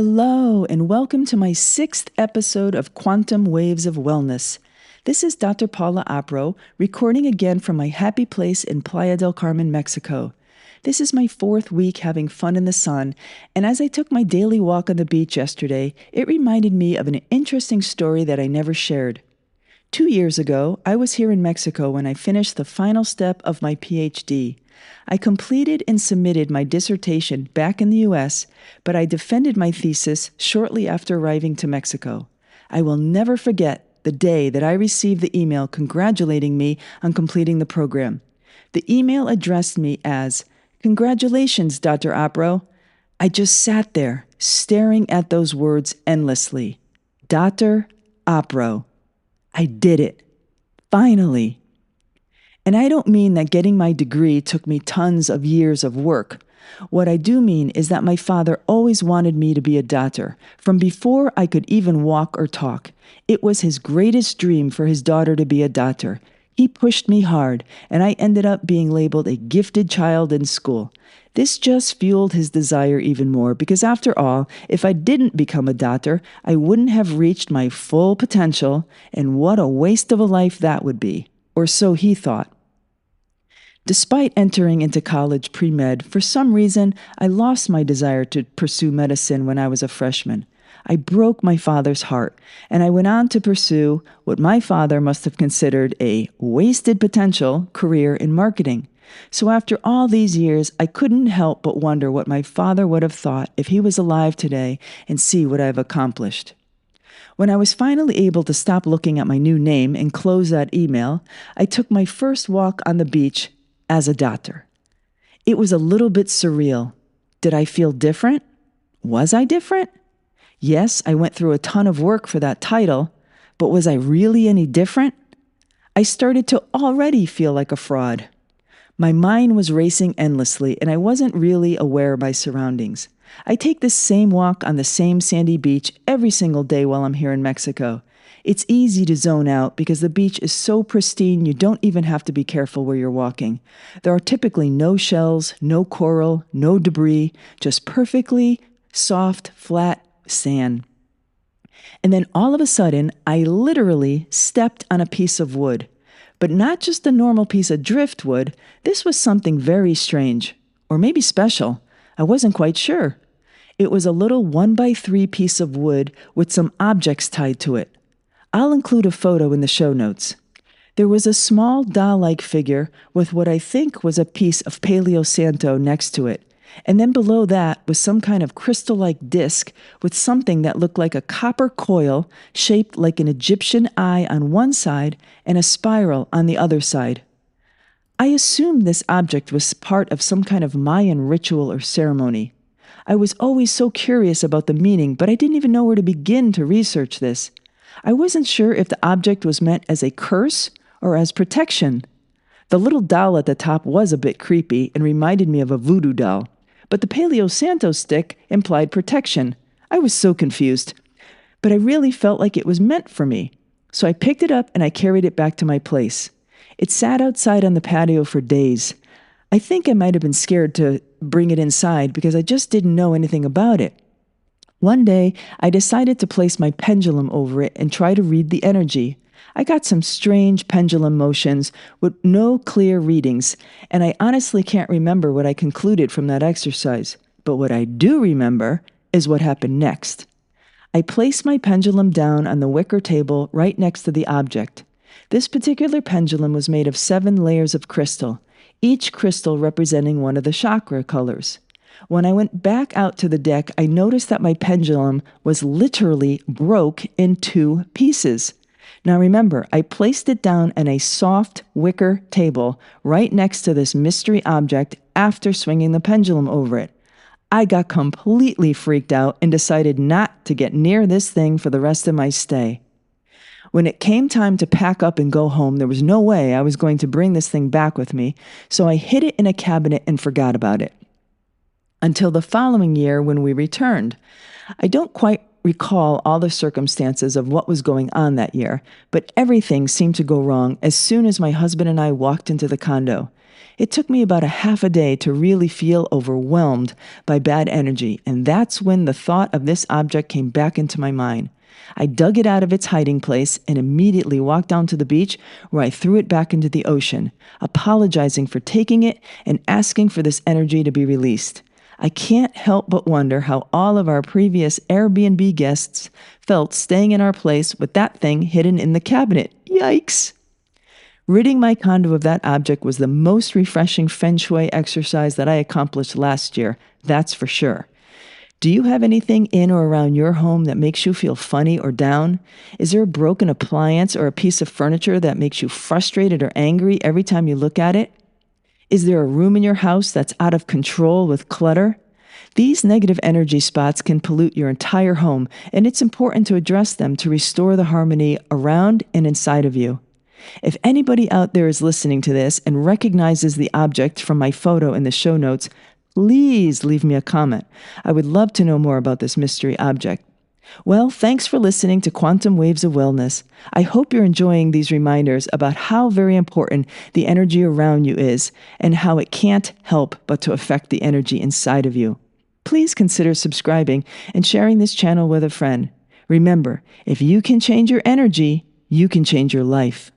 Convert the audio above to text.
Hello, and welcome to my 6th episode of Quantum Waves of Wellness. This is Dr. Paula Apro, recording again from my happy place in Playa del Carmen, Mexico. This is my 4th week having fun in the sun, and as I took my daily walk on the beach yesterday, it reminded me of an interesting story that I never shared. 2 years ago, I was here in Mexico when I finished the final step of my PhD. I completed and submitted my dissertation back in the U.S., but I defended my thesis shortly after arriving to Mexico. I will never forget the day that I received the email congratulating me on completing the program. The email addressed me as, "Congratulations, Dr. Apro." I just sat there, staring at those words endlessly. Dr. Apro. I did it. Finally. And I don't mean that getting my degree took me tons of years of work. What I do mean is that my father always wanted me to be a doctor, from before I could even walk or talk. It was his greatest dream for his daughter to be a doctor. He pushed me hard, and I ended up being labeled a gifted child in school. This just fueled his desire even more, because after all, if I didn't become a doctor, I wouldn't have reached my full potential, and what a waste of a life that would be. Or so he thought. Despite entering into college pre-med, for some reason, I lost my desire to pursue medicine when I was a freshman. I broke my father's heart, and I went on to pursue what my father must have considered a wasted potential career in marketing. So after all these years, I couldn't help but wonder what my father would have thought if he was alive today and see what I've accomplished. When I was finally able to stop looking at my new name and close that email, I took my first walk on the beach as a doctor. It was a little bit surreal. Did I feel different? Was I different? Yes, I went through a ton of work for that title, but was I really any different? I started to already feel like a fraud. My mind was racing endlessly, and I wasn't really aware of my surroundings. I take the same walk on the same sandy beach every single day while I'm here in Mexico. It's easy to zone out because the beach is so pristine you don't even have to be careful where you're walking. There are typically no shells, no coral, no debris, just perfectly soft, flat sand. And then all of a sudden, I literally stepped on a piece of wood. But not just a normal piece of driftwood, this was something very strange, or maybe special. I wasn't quite sure. It was a little 1x3 piece of wood with some objects tied to it. I'll include a photo in the show notes. There was a small doll-like figure with what I think was a piece of Palo Santo next to it. And then below that was some kind of crystal-like disc with something that looked like a copper coil shaped like an Egyptian eye on one side and a spiral on the other side. I assumed this object was part of some kind of Mayan ritual or ceremony. I was always so curious about the meaning, but I didn't even know where to begin to research this. I wasn't sure if the object was meant as a curse or as protection. The little doll at the top was a bit creepy and reminded me of a voodoo doll, but the Palo Santo stick implied protection. I was so confused, but I really felt like it was meant for me. So I picked it up and I carried it back to my place. It sat outside on the patio for days. I think I might have been scared to bring it inside because I just didn't know anything about it. One day, I decided to place my pendulum over it and try to read the energy. I got some strange pendulum motions with no clear readings, and I honestly can't remember what I concluded from that exercise. But what I do remember is what happened next. I placed my pendulum down on the wicker table right next to the object. This particular pendulum was made of 7 layers of crystal, each crystal representing one of the chakra colors. When I went back out to the deck, I noticed that my pendulum was literally broke in 2 pieces. Now remember, I placed it down on a soft wicker table right next to this mystery object after swinging the pendulum over it. I got completely freaked out and decided not to get near this thing for the rest of my stay. When it came time to pack up and go home, there was no way I was going to bring this thing back with me, so I hid it in a cabinet and forgot about it. Until the following year when we returned. I don't quite recall all the circumstances of what was going on that year, but everything seemed to go wrong as soon as my husband and I walked into the condo. It took me about a half a day to really feel overwhelmed by bad energy, and that's when the thought of this object came back into my mind. I dug it out of its hiding place and immediately walked down to the beach where I threw it back into the ocean, apologizing for taking it and asking for this energy to be released. I can't help but wonder how all of our previous Airbnb guests felt staying in our place with that thing hidden in the cabinet. Yikes! Ridding my condo of that object was the most refreshing feng shui exercise that I accomplished last year, that's for sure. Do you have anything in or around your home that makes you feel funny or down? Is there a broken appliance or a piece of furniture that makes you frustrated or angry every time you look at it? Is there a room in your house that's out of control with clutter? These negative energy spots can pollute your entire home, and it's important to address them to restore the harmony around and inside of you. If anybody out there is listening to this and recognizes the object from my photo in the show notes, please leave me a comment. I would love to know more about this mystery object. Well, thanks for listening to Quantum Waves of Wellness. I hope you're enjoying these reminders about how very important the energy around you is and how it can't help but to affect the energy inside of you. Please consider subscribing and sharing this channel with a friend. Remember, if you can change your energy, you can change your life.